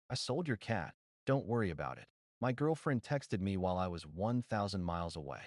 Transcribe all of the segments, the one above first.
I sold your cat. Don't worry about it. My girlfriend texted me while I was 1,000 miles away.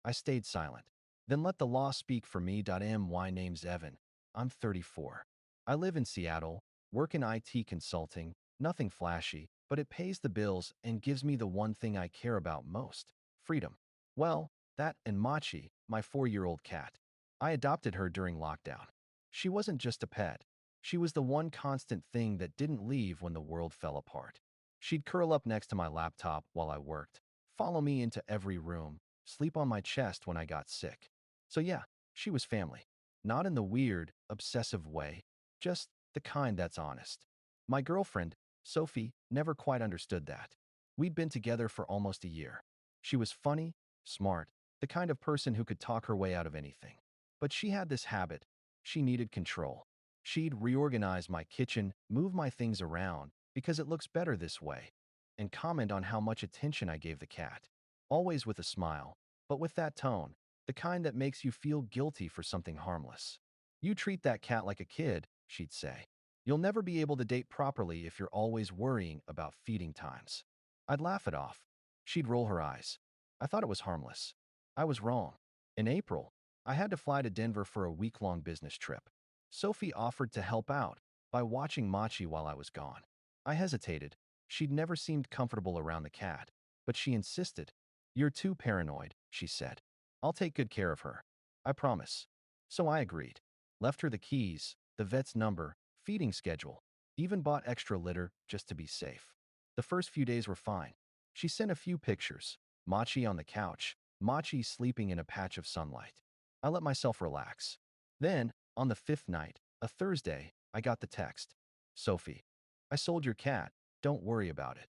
I stayed silent. Then let the law speak for me. My name's Evan. I'm 34. I live in Seattle, work in IT consulting, nothing flashy, but it pays the bills and gives me the one thing I care about most, freedom. Well, that and Machi, my 4-year-old cat. I adopted her during lockdown. She wasn't just a pet. She was the one constant thing that didn't leave when the world fell apart. She'd curl up next to my laptop while I worked, follow me into every room, sleep on my chest when I got sick. So yeah, she was family. Not in the weird, obsessive way, just the kind that's honest. My girlfriend, Sophie, never quite understood that. We'd been together for almost a year. She was funny, smart, the kind of person who could talk her way out of anything. But she had this habit. She needed control. She'd reorganize my kitchen, move my things around, because it looks better this way, and comment on how much attention I gave the cat. Always with a smile, but with that tone, the kind that makes you feel guilty for something harmless. You treat that cat like a kid, she'd say. You'll never be able to date properly if you're always worrying about feeding times. I'd laugh it off. She'd roll her eyes. I thought it was harmless. I was wrong. In April, I had to fly to Denver for a week-long business trip. Sophie offered to help out by watching Machi while I was gone. I hesitated. She'd never seemed comfortable around the cat, but she insisted. You're too paranoid, she said. I'll take good care of her. I promise. So I agreed. Left her the keys, the vet's number, feeding schedule, even bought extra litter just to be safe. The first few days were fine. She sent a few pictures. Machi on the couch, Machi sleeping in a patch of sunlight. I let myself relax. Then, on the fifth night, a Thursday, I got the text. Sophie, I sold your cat. Don't worry about it.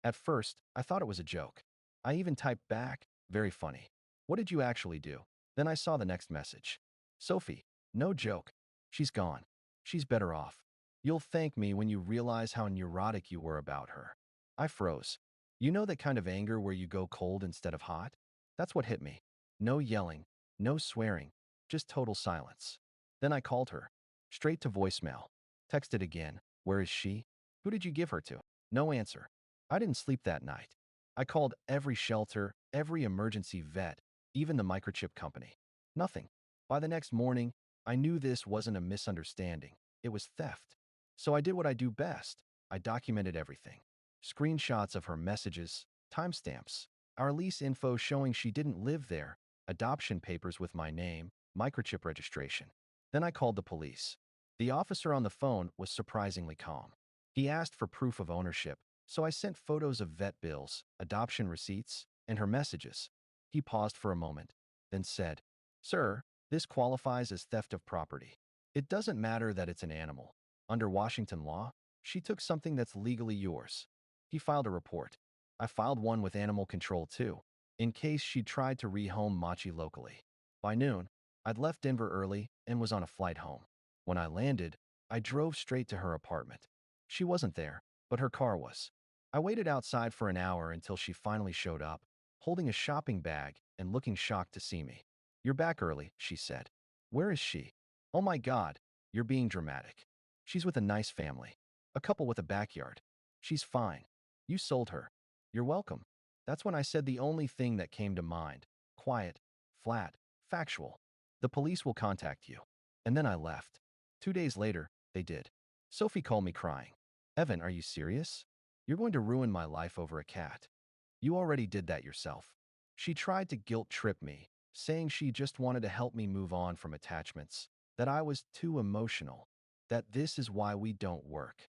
At first, I thought it was a joke. I even typed back, very funny. What did you actually do? Then I saw the next message. Sophie, no joke. She's gone. She's better off. You'll thank me when you realize how neurotic you were about her. I froze. You know that kind of anger where you go cold instead of hot? That's what hit me. No yelling, no swearing, just total silence. Then I called her. Straight to voicemail. Texted again. Where is she? Who did you give her to? No answer. I didn't sleep that night. I called every shelter, every emergency vet, even the microchip company. Nothing. By the next morning, I knew this wasn't a misunderstanding. It was theft. So I did what I do best. I documented everything. Screenshots of her messages, timestamps, our lease info showing she didn't live there, adoption papers with my name, microchip registration. Then I called the police. The officer on the phone was surprisingly calm. He asked for proof of ownership, so I sent photos of vet bills, adoption receipts, and her messages. He paused for a moment, then said, Sir, this qualifies as theft of property. It doesn't matter that it's an animal. Under Washington law, she took something that's legally yours. He filed a report. I filed one with animal control too, in case she tried to rehome Machi locally. By noon, I'd left Denver early and was on a flight home. When I landed, I drove straight to her apartment. She wasn't there, but her car was. I waited outside for an hour until she finally showed up, holding a shopping bag and looking shocked to see me. You're back early, she said. Where is she? Oh my God, you're being dramatic. She's with a nice family. A couple with a backyard. She's fine. You sold her. You're welcome. That's when I said the only thing that came to mind. Quiet, flat, factual. The police will contact you. And then I left. 2 days later, they did. Sophie called me crying. Evan, are you serious? You're going to ruin my life over a cat. You already did that yourself. She tried to guilt trip me, saying she just wanted to help me move on from attachments, that I was too emotional, that this is why we don't work.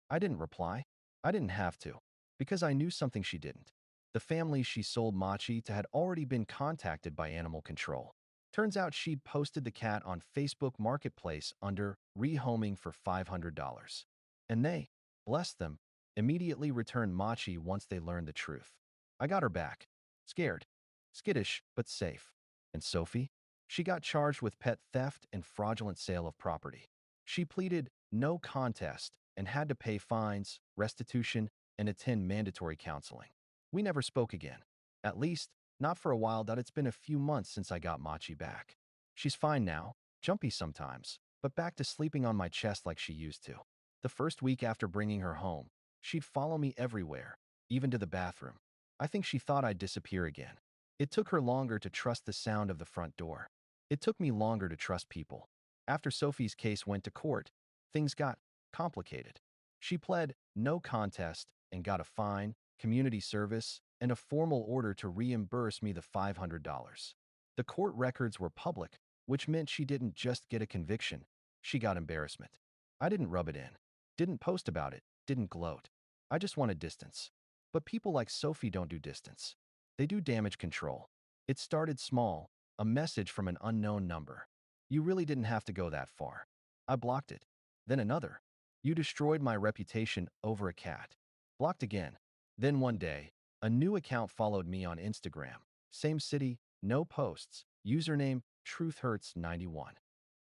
I didn't reply. I didn't have to, because I knew something she didn't. The family she sold Machi to had already been contacted by animal control. Turns out she'd posted the cat on Facebook Marketplace under rehoming for $500. And they, bless them, immediately returned Machi once they learned the truth. I got her back. Scared. Skittish, but safe. And Sophie? She got charged with pet theft and fraudulent sale of property. She pleaded no contest and had to pay fines, restitution, and attend mandatory counseling. We never spoke again. At least, not for a while. That it's been a few months since I got Machi back. She's fine now, jumpy sometimes, but back to sleeping on my chest like she used to. The first week after bringing her home, She'd follow me everywhere, even to the bathroom. I think she thought I'd disappear again. It took her longer to trust the sound of the front door. It took me longer to trust people. After Sophie's case went to court, things got complicated. She pled no contest and got a fine, community service, and a formal order to reimburse me the $500. The court records were public, which meant she didn't just get a conviction, she got embarrassment. I didn't rub it in, didn't post about it, didn't gloat. I just wanted distance. But people like Sophie don't do distance. They do damage control. It started small, a message from an unknown number. You really didn't have to go that far. I blocked it. Then another. You destroyed my reputation over a cat. Blocked again. Then one day, a new account followed me on Instagram. Same city, no posts. Username, TruthHurts91.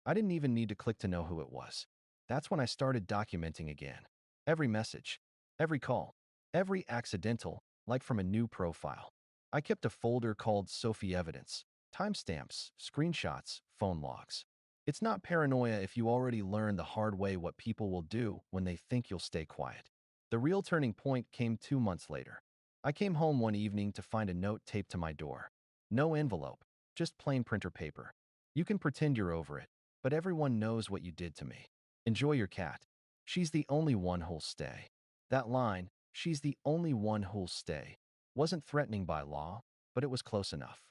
I didn't even need to click to know who it was. That's when I started documenting again. Every message, every call, every accidental, like from a new profile. I kept a folder called Sophie Evidence, timestamps, screenshots, phone logs. It's not paranoia if you already learned the hard way what people will do when they think you'll stay quiet. The real turning point came 2 months later. I came home one evening to find a note taped to my door. No envelope, just plain printer paper. You can pretend you're over it, but everyone knows what you did to me. Enjoy your cat. She's the only one who'll stay. That line, she's the only one who'll stay, wasn't threatening by law, but it was close enough.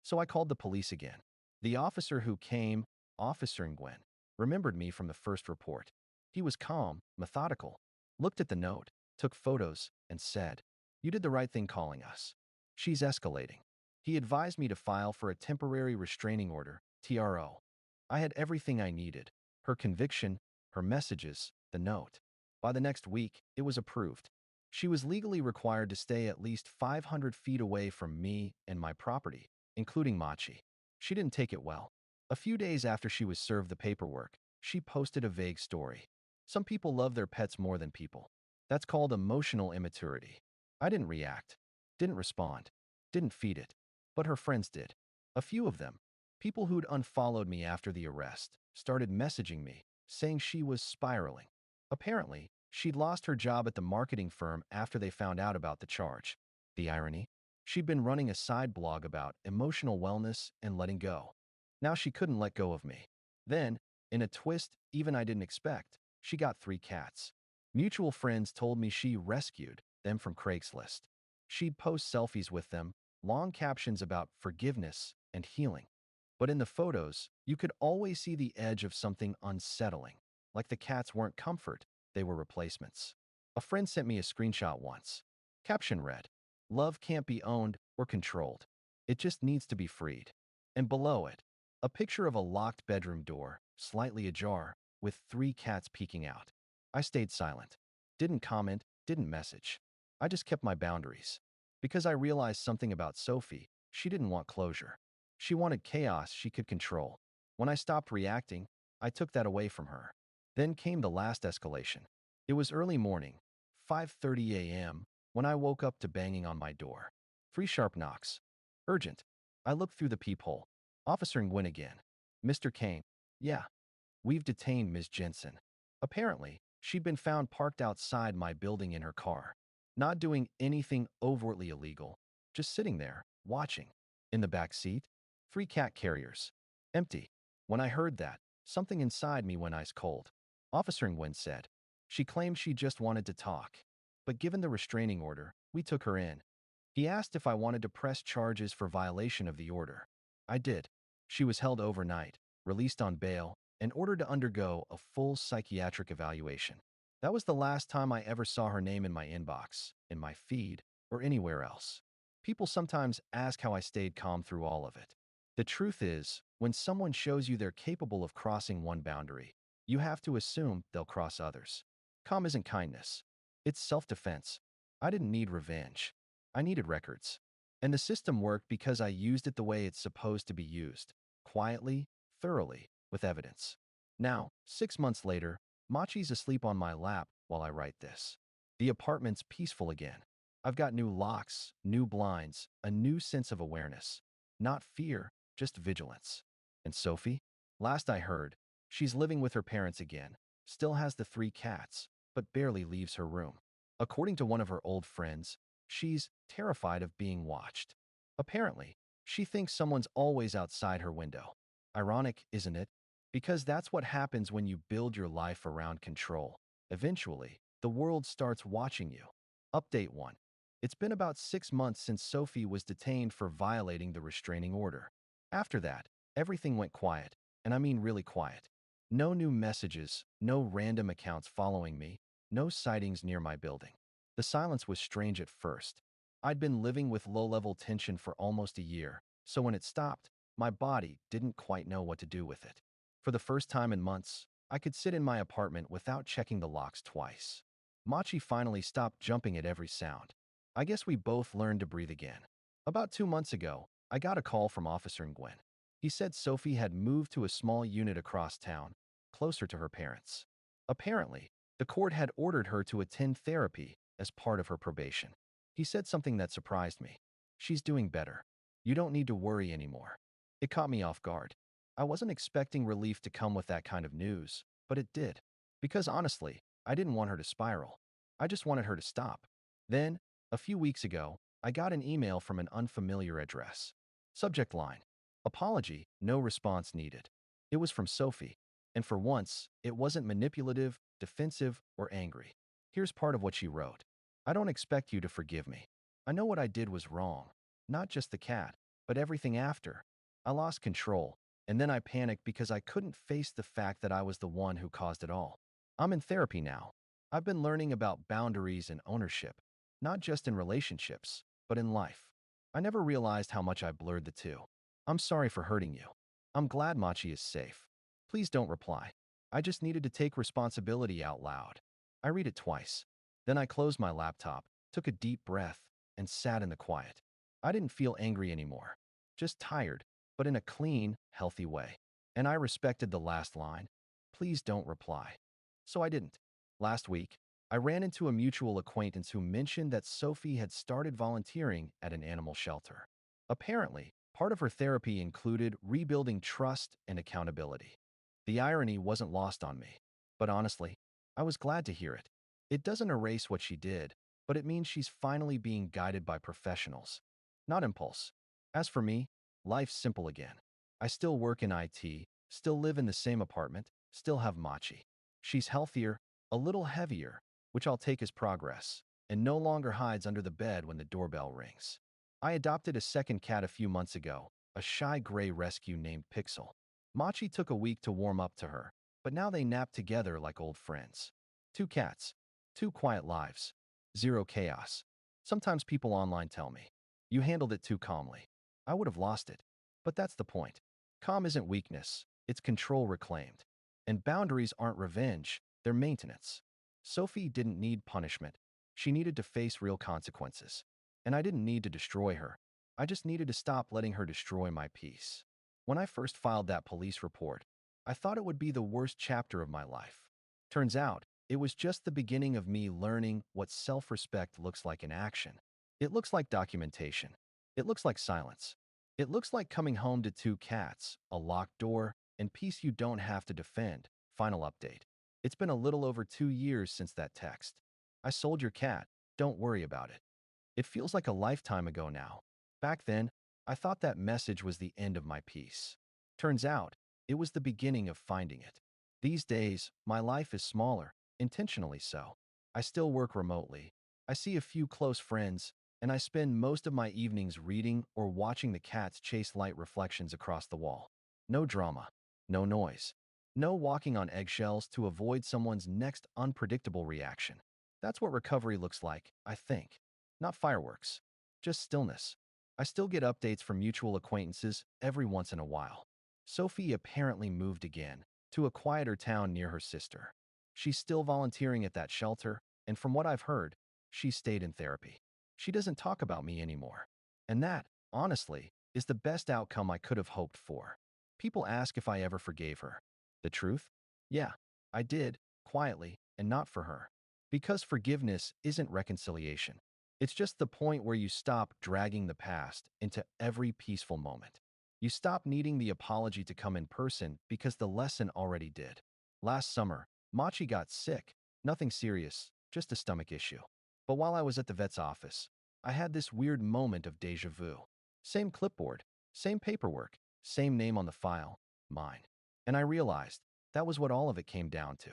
So I called the police again. The officer who came, Officer Nguyen, remembered me from the first report. He was calm, methodical, looked at the note, took photos, and said, "You did the right thing calling us. She's escalating." He advised me to file for a temporary restraining order, TRO. I had everything I needed: her conviction, her messages, the note. By the next week, it was approved. She was legally required to stay at least 500 feet away from me and my property, including Machi. She didn't take it well. A few days after she was served the paperwork, she posted a vague story. Some people love their pets more than people. That's called emotional immaturity. I didn't react, didn't respond, didn't feed it. But her friends did. A few of them, people who'd unfollowed me after the arrest, started messaging me, saying she was spiraling. Apparently, she'd lost her job at the marketing firm after they found out about the charge. The irony? She'd been running a side blog about emotional wellness and letting go. Now she couldn't let go of me. Then, in a twist even I didn't expect, she got 3 cats. Mutual friends told me she rescued them from Craigslist. She'd post selfies with them, long captions about forgiveness and healing. But in the photos, you could always see the edge of something unsettling, like the cats weren't comfort, they were replacements. A friend sent me a screenshot once. Caption read, "Love can't be owned or controlled. It just needs to be freed." And below it, a picture of a locked bedroom door, slightly ajar, with 3 cats peeking out. I stayed silent. Didn't comment, didn't message. I just kept my boundaries. Because I realized something about Sophie, she didn't want closure. She wanted chaos she could control. When I stopped reacting, I took that away from her. Then came the last escalation. It was early morning, 5:30 a.m., when I woke up to banging on my door. 3 sharp knocks. Urgent. I looked through the peephole. Officer Nguyen again. "Mr. Kane." "Yeah." "We've detained Ms. Jensen." Apparently, she'd been found parked outside my building in her car. Not doing anything overtly illegal, just sitting there, watching. In the back seat, 3 cat carriers. Empty. When I heard that, something inside me went ice cold. Officer Nguyen said, "She claimed she just wanted to talk. But given the restraining order, we took her in." He asked if I wanted to press charges for violation of the order. I did. She was held overnight, released on bail, and ordered to undergo a full psychiatric evaluation. That was the last time I ever saw her name in my inbox, in my feed, or anywhere else. People sometimes ask how I stayed calm through all of it. The truth is, when someone shows you they're capable of crossing one boundary, you have to assume they'll cross others. Calm isn't kindness. It's self-defense. I didn't need revenge. I needed records. And the system worked because I used it the way it's supposed to be used. Quietly, thoroughly, with evidence. Now, 6 months later, Machi's asleep on my lap while I write this. The apartment's peaceful again. I've got new locks, new blinds, a new sense of awareness. Not fear, just vigilance. And Sophie? Last I heard, she's living with her parents again, still has the 3 cats, but barely leaves her room. According to one of her old friends, she's terrified of being watched. Apparently, she thinks someone's always outside her window. Ironic, isn't it? Because that's what happens when you build your life around control. Eventually, the world starts watching you. Update 1. It's been about 6 months since Sophie was detained for violating the restraining order. After that, everything went quiet, and I mean really quiet. No new messages, no random accounts following me, no sightings near my building. The silence was strange at first. I'd been living with low-level tension for almost a year, so when it stopped, my body didn't quite know what to do with it. For the first time in months, I could sit in my apartment without checking the locks twice. Machi finally stopped jumping at every sound. I guess we both learned to breathe again. About 2 months ago, I got a call from Officer Nguyen. He said Sophie had moved to a small unit across town, closer to her parents. Apparently, the court had ordered her to attend therapy as part of her probation. He said something that surprised me. She's doing better. You don't need to worry anymore. It caught me off guard. I wasn't expecting relief to come with that kind of news, but it did. Because honestly, I didn't want her to spiral. I just wanted her to stop. Then, a few weeks ago, I got an email from an unfamiliar address. Subject line: apology, no response needed. It was from Sophie. And for once, it wasn't manipulative, defensive, or angry. Here's part of what she wrote. I don't expect you to forgive me. I know what I did was wrong. Not just the cat, but everything after. I lost control, and then I panicked because I couldn't face the fact that I was the one who caused it all. I'm in therapy now. I've been learning about boundaries and ownership, not just in relationships, but in life. I never realized how much I blurred the two. I'm sorry for hurting you. I'm glad Machi is safe. Please don't reply. I just needed to take responsibility out loud. I read it twice. Then I closed my laptop, took a deep breath, and sat in the quiet. I didn't feel angry anymore. Just tired, but in a clean, healthy way. And I respected the last line. Please don't reply. So I didn't. Last week, I ran into a mutual acquaintance who mentioned that Sophie had started volunteering at an animal shelter. Apparently, part of her therapy included rebuilding trust and accountability. The irony wasn't lost on me. But honestly, I was glad to hear it. It doesn't erase what she did, but it means she's finally being guided by professionals, not impulse. As for me, life's simple again. I still work in IT, still live in the same apartment, still have Machi. She's healthier, a little heavier, which I'll take as progress, and no longer hides under the bed when the doorbell rings. I adopted a second cat a few months ago, a shy gray rescue named Pixel. Machi took a week to warm up to her, but now they nap together like old friends. Two cats, two quiet lives, zero chaos. Sometimes people online tell me, you handled it too calmly. I would have lost it. But that's the point. Calm isn't weakness, it's control reclaimed. And boundaries aren't revenge, they're maintenance. Sophie didn't need punishment. She needed to face real consequences. And I didn't need to destroy her. I just needed to stop letting her destroy my peace. When I first filed that police report, I thought it would be the worst chapter of my life. Turns out, it was just the beginning of me learning what self-respect looks like in action. It looks like documentation. It looks like silence. It looks like coming home to two cats, a locked door, and peace you don't have to defend. Final update. It's been a little over 2 years since that text. I sold your cat. Don't worry about it. It feels like a lifetime ago now. Back then, I thought that message was the end of my peace. Turns out, it was the beginning of finding it. These days, my life is smaller, intentionally so. I still work remotely. I see a few close friends, and I spend most of my evenings reading or watching the cats chase light reflections across the wall. No drama, no noise, no walking on eggshells to avoid someone's next unpredictable reaction. That's what recovery looks like, I think. Not fireworks, just stillness. I still get updates from mutual acquaintances every once in a while. Sophie apparently moved again, to a quieter town near her sister. She's still volunteering at that shelter, and from what I've heard, she stayed in therapy. She doesn't talk about me anymore. And that, honestly, is the best outcome I could have hoped for. People ask if I ever forgave her. The truth? Yeah, I did, quietly, and not for her. Because forgiveness isn't reconciliation. It's just the point where you stop dragging the past into every peaceful moment. You stop needing the apology to come in person because the lesson already did. Last summer, Machi got sick. Nothing serious, just a stomach issue. But while I was at the vet's office, I had this weird moment of deja vu. Same clipboard, same paperwork, same name on the file, mine. And I realized that was what all of it came down to.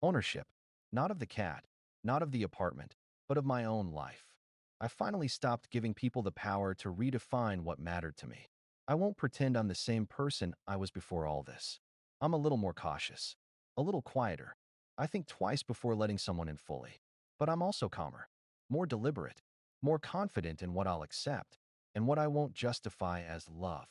Ownership, not of the cat, not of the apartment, but of my own life. I finally stopped giving people the power to redefine what mattered to me. I won't pretend I'm the same person I was before all this. I'm a little more cautious, a little quieter. I think twice before letting someone in fully. But I'm also calmer, more deliberate, more confident in what I'll accept and what I won't justify as love.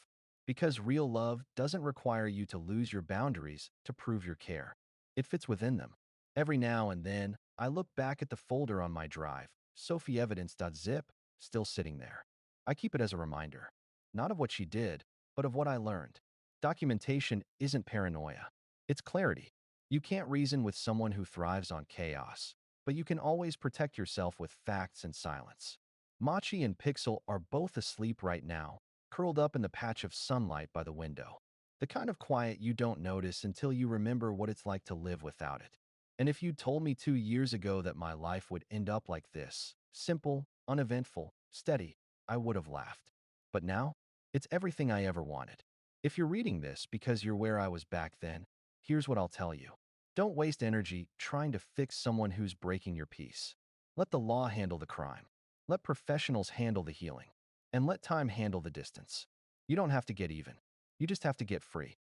Because real love doesn't require you to lose your boundaries to prove your care. It fits within them. Every now and then, I look back at the folder on my drive, sofievidence.zip, still sitting there. I keep it as a reminder, not of what she did, but of what I learned. Documentation isn't paranoia. It's clarity. You can't reason with someone who thrives on chaos, but you can always protect yourself with facts and silence. Machi and Pixel are both asleep right now, curled up in the patch of sunlight by the window. The kind of quiet you don't notice until you remember what it's like to live without it. And if you'd told me 2 years ago that my life would end up like this, simple, uneventful, steady, I would have laughed. But now, it's everything I ever wanted. If you're reading this because you're where I was back then, here's what I'll tell you. Don't waste energy trying to fix someone who's breaking your peace. Let the law handle the crime. Let professionals handle the healing. And let time handle the distance. You don't have to get even. You just have to get free.